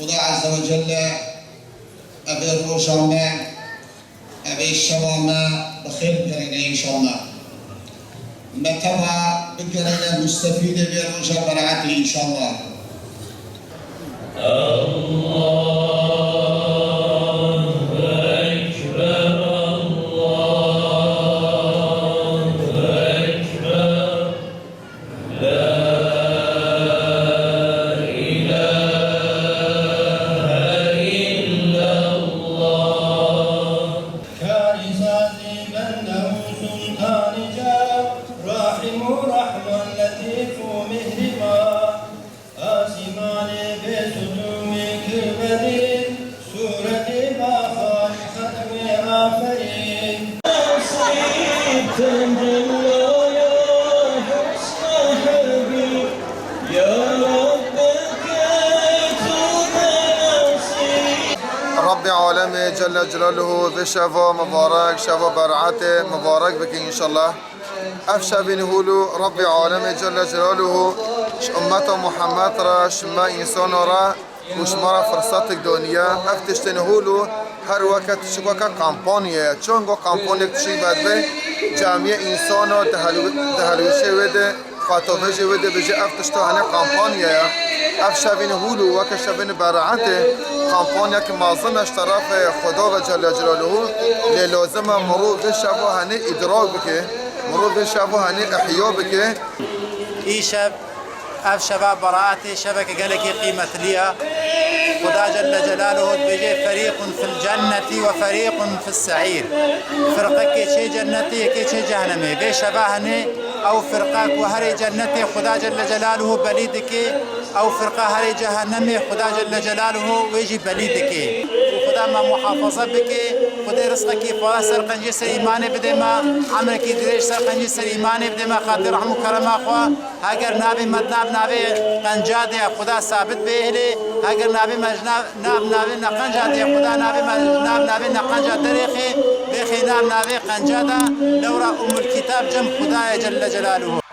خدا عز وجل أبي روشنا أبي الشوامة بخير بقرينا إن شاء الله متى بقرينا مستفيدة بروشة برعته إن شاء الله. رب عالمي جل جلاله ذي شفا مبارك شفا برعته مبارك بك إن شاء الله. أفشى بنهولو رب عالمي جل جلاله أمة محمد را شما إنسان را وشما فرصتك دنيا افتشتنهولو هر وقت شكوكا كامبانيا چونگو كامبانيا تشي بعد به جميع إنسان دهلوشه وده خاطبه وده بجي افتشتو هنه كامبانيا افشى بنهولو وكشبن برعته كامبانيا كمازمش طرف خدا جل جلاله للازم مرور بشبه هنه ادراك بكه مرور بشبه هنه احياء بكه إيشب أف شباب براءتي شبكة قالك قيمة ليها خدا جل جلاله بيجي فريق في الجنة وفريق في السعير فرقة كي جنتي كي جهنمي بي شباهني أو فرقة وهري جنتي خدا جل جلاله بليدك أو فرقة هري جهنمي خدا جل جلاله ويجي بليدك وخدا ما محافظة بك خدا رزقك فاسر قنجي سر إيماني بدما عملك دريش سر قنجي سر إيماني بدما خاطر رحمه كرم أخوة هاگر نابي مدناب نابي قنجادي خدا ثابت بهلي هاگر نابي مجناب نابي نقنجادي خدا نابي مجناب نابي نقنجاد دريخي بخي ناب نابي قنجادا لورا أم الكتاب جم خدا جل جلاله.